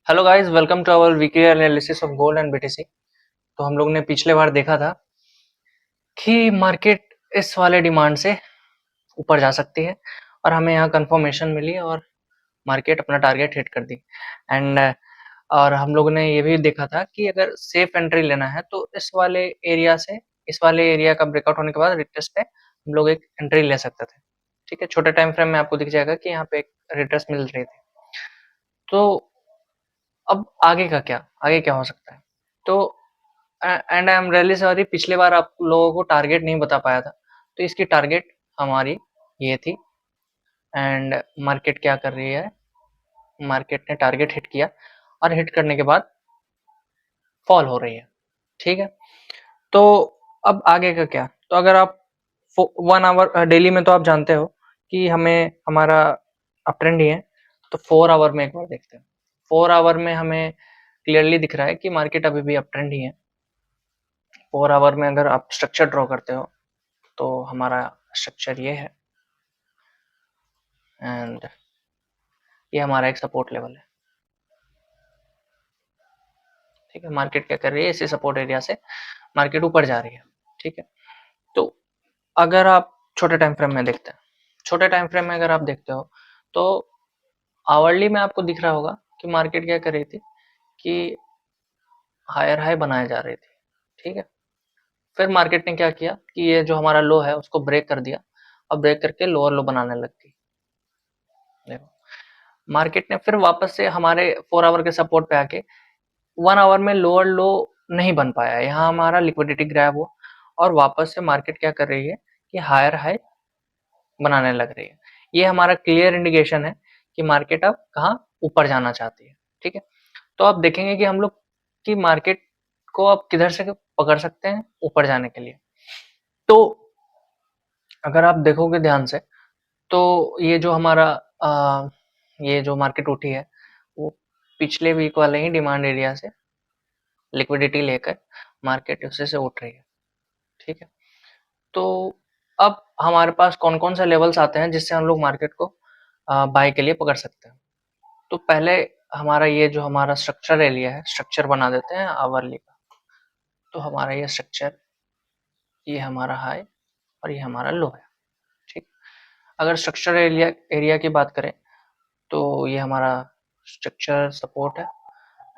Hello guys, welcome to our weekly analysis of gold and BTC. तो हम लोग ने पिछले बार देखा था कि मार्केट इस वाले डिमांड से ऊपर जा सकती है और हमें यहाँ कंफर्मेशन मिली और मार्केट अपना टारगेट हिट कर दी। एंड और हम लोग ने ये भी देखा था कि अगर सेफ एंट्री लेना है तो इस वाले एरिया का ब्रेकआउट होने के बाद रिट्रेस पे हम लोग एक एंट्री ले सकते थे। ठीक है, छोटे टाइम फ्रेम में आपको दिख जाएगा कि यहाँ पे एक रिट्रेस मिल रही थी। तो अब आगे क्या हो सकता है? तो and I am really sorry, पिछले बार आप लोगों को टारगेट नहीं बता पाया था। तो इसकी टारगेट हमारी ये थी। एंड मार्केट क्या कर रही है? मार्केट ने टारगेट हिट किया और हिट करने के बाद फॉल हो रही है। ठीक है, तो अब आगे का क्या? तो अगर आप 1 आवर डेली में तो आप जानते हो कि हमें हमारा अप ट्रेंड ही है। तो 4 आवर में एक बार देखते हैं। 4 आवर में हमें क्लियरली दिख रहा है कि मार्केट अभी भी अप ट्रेंड ही है। 4 आवर में अगर आप स्ट्रक्चर ड्रॉ करते हो तो हमारा स्ट्रक्चर ये है एंड ये हमारा एक सपोर्ट लेवल है। ठीक है, मार्केट क्या कर रही है? इसी सपोर्ट एरिया से मार्केट ऊपर जा रही है। ठीक है, तो अगर आप छोटे टाइम फ्रेम में देखते हैं, छोटे टाइम फ्रेम में अगर आप देखते हो तो आवरली में आपको दिख रहा होगा कि मार्केट क्या कर रही थी कि हायर हाई बनाए जा रही थी। ठीक है, फिर मार्केट ने क्या किया कि ये जो हमारा लो है उसको ब्रेक कर दिया और ब्रेक करके लोअर लो बनाने लग गई। देखो, मार्केट ने फिर वापस से हमारे 4 आवर के सपोर्ट पे आके 1 आवर में लोअर लो नहीं बन पाया। यहाँ हमारा लिक्विडिटी ग्रैब हुआ और वापस से मार्केट क्या कर रही है कि हायर हाई बनाने लग रही है। ये हमारा क्लियर इंडिकेशन है कि मार्केट अब कहाँ ऊपर जाना चाहती है। ठीक है, तो आप देखेंगे कि हम लोग की मार्केट को अब किधर से पकड़ सकते हैं ऊपर जाने के लिए। तो अगर आप देखोगे ध्यान से तो ये जो हमारा ये जो मार्केट उठी है वो पिछले वीक वाले ही डिमांड एरिया से लिक्विडिटी लेकर मार्केट उसी से उठ रही है। ठीक है, तो अब हमारे पास कौन कौन से लेवल्स आते हैं जिससे हम लोग मार्केट को बाय के लिए पकड़ सकते हैं। तो पहले हमारा ये जो हमारा स्ट्रक्चर एरिया है, स्ट्रक्चर बना देते हैं आवरली का। तो हमारा ये स्ट्रक्चर, ये हमारा हाई और ये हमारा लो है। ठीक, अगर स्ट्रक्चर एरिया एरिया की बात करें तो ये हमारा स्ट्रक्चर सपोर्ट है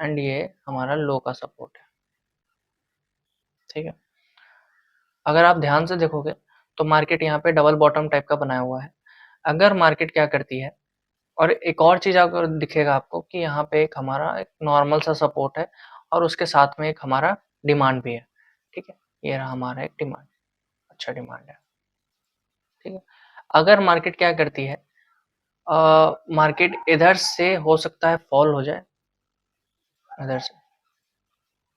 एंड ये हमारा लो का सपोर्ट है। ठीक है, अगर आप ध्यान से देखोगे तो मार्केट यहाँ पे डबल बॉटम टाइप का बनाया हुआ है। अगर मार्केट क्या करती है, और एक और चीज अगर दिखेगा आपको कि यहाँ पे एक हमारा एक नॉर्मल सा सपोर्ट है और उसके साथ में एक हमारा डिमांड भी है। ठीक है, ये रहा हमारा एक डिमांड, अच्छा डिमांड है। ठीक है, अगर मार्केट क्या करती है, मार्केट इधर से हो सकता है फॉल हो जाए, इधर से।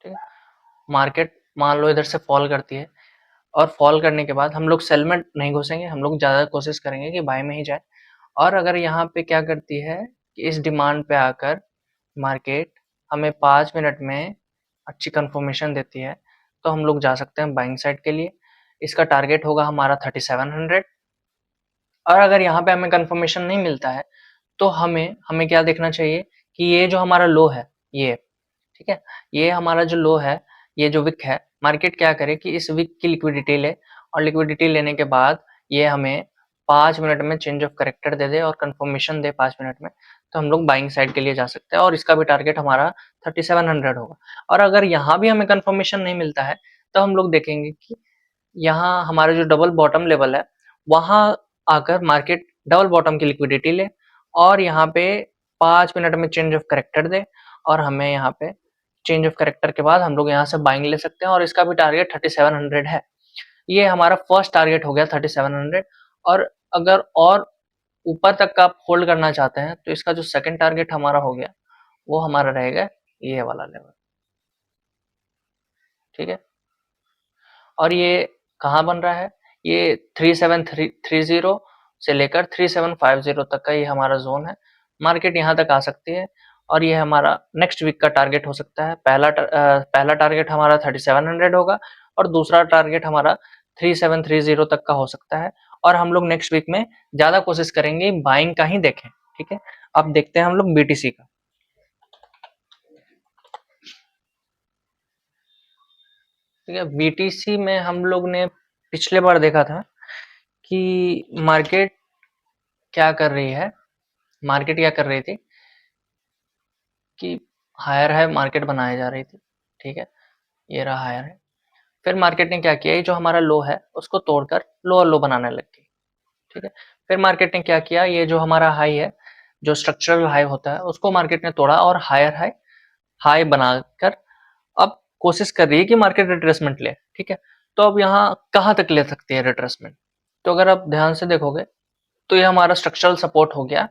ठीक है, मार्केट मान लो इधर से फॉल करती है और फॉल करने के बाद हम लोग सेल में नहीं घुसेंगे, हम लोग ज़्यादा कोशिश करेंगे कि बाय में ही जाए। और अगर यहाँ पे क्या करती है कि इस डिमांड पे आकर मार्केट हमें 5 मिनट में अच्छी कंफर्मेशन देती है तो हम लोग जा सकते हैं बाइंग साइड के लिए। इसका टारगेट होगा हमारा 3700। और अगर यहाँ पे हमें कंफर्मेशन नहीं मिलता है तो हमें हमें क्या देखना चाहिए कि ये जो हमारा लो है ये, ठीक है, ये हमारा जो लो है, ये जो विक है, मार्केट क्या करे कि इस विक की लिक्विडिटी ले और लिक्विडिटी लेने के बाद ये हमें 5 मिनट में चेंज ऑफ करेक्टर दे दे और कंफर्मेशन दे 5 मिनट में, तो हम लोग बाइंग साइड के लिए जा सकते हैं और इसका भी टारगेट हमारा 3700 होगा। और अगर यहाँ भी हमें कंफर्मेशन नहीं मिलता है तो हम लोग देखेंगे कि यहाँ हमारा जो डबल बॉटम लेवल है वहां आकर मार्केट डबल बॉटम की लिक्विडिटी ले और यहाँ पे 5 मिनट में चेंज ऑफ करेक्टर दे और हमें यहाँ पे चेंज ऑफ करेक्टर के बाद हम लोग यहाँ से बाइंग ले सकते हैं और इसका भी टारगेट 3700 है। ये हमारा फर्स्ट टारगेट हो गया 3700। और अगर और ऊपर तक का आप होल्ड करना चाहते हैं तो इसका जो सेकंड टारगेट हमारा हो गया वो हमारा रहेगा ये वाला लेवल। ठीक है, और ये कहाँ बन रहा है? ये 3730 से लेकर 3750 तक का ये हमारा जोन है। मार्केट यहाँ तक आ सकती है और ये हमारा नेक्स्ट वीक का टारगेट हो सकता है। पहला टारगेट हमारा 3700 होगा और दूसरा टारगेट हमारा 3730 तक का हो सकता है। और हम लोग नेक्स्ट वीक में ज्यादा कोशिश करेंगे बाइंग का ही देखें। ठीक है, अब देखते हैं हम लोग बीटीसी का। ठीक है। बीटीसी में हम लोग ने पिछले बार देखा था कि मार्केट क्या कर रही है, मार्केट क्या कर रही थी कि हायर हाई मार्केट बनाई जा रही थी, ठीक है, ये रहा हायर है। फिर मार्केट ने क्या किया, ये जो हमारा लो है उसको तोड़कर लोअर लो बनाने लग गई, ठीक है। फिर मार्केट ने क्या किया, ये जो हमारा हाई है, जो स्ट्रक्चरल हाई होता है, उसको मार्केट ने तोड़ा और हायर हाई हाई बनाकर अब कोशिश कर रही है कि मार्केट रिट्रेसमेंट ले, ठीक है। तो अब यहाँ कहाँ तक ले सकती है रिट्रेसमेंट, तो अगर आप ध्यान से देखोगे तो ये हमारा स्ट्रक्चरल सपोर्ट हो गया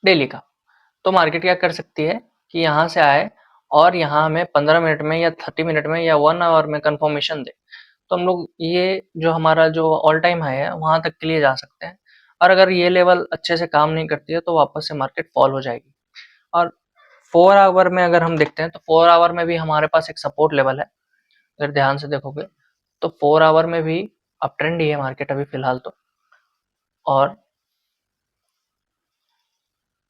डेली का। तो मार्केट क्या कर सकती है कि यहाँ से आए और यहाँ हमें 15 मिनट में या 30 मिनट में या 1 आवर में कंफर्मेशन दे, तो हम लोग ये जो हमारा जो ऑल टाइम हाई है वहां तक के लिए जा सकते हैं। और अगर ये लेवल अच्छे से काम नहीं करती है तो वापस से मार्केट फॉल हो जाएगी। और 4 आवर में अगर हम देखते हैं तो 4 आवर में भी हमारे पास एक सपोर्ट लेवल है, अगर ध्यान से देखोगे तो 4 आवर में भी अप ट्रेंड ही है मार्केट अभी फिलहाल तो। और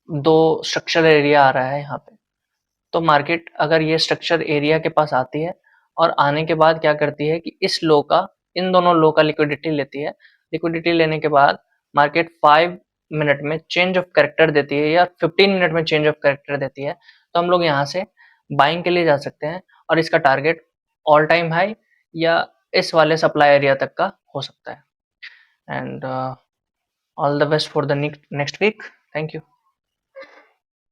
दो स्ट्रक्चरल एरिया आ रहा है यहाँ पे, तो मार्केट अगर ये स्ट्रक्चर एरिया के पास आती है और आने के बाद क्या करती है कि इस लो का, इन दोनों लो का लिक्विडिटी लेती है। लिक्विडिटी लेने के बाद मार्केट 5 मिनट में चेंज ऑफ कैरेक्टर देती है या 15 मिनट में चेंज ऑफ कैरेक्टर देती है, तो हम लोग यहाँ से बाइंग के लिए जा सकते हैं और इसका टारगेट ऑल टाइम हाई या इस वाले सप्लाई एरिया तक का हो सकता है। And all the best for the next week. Thank you.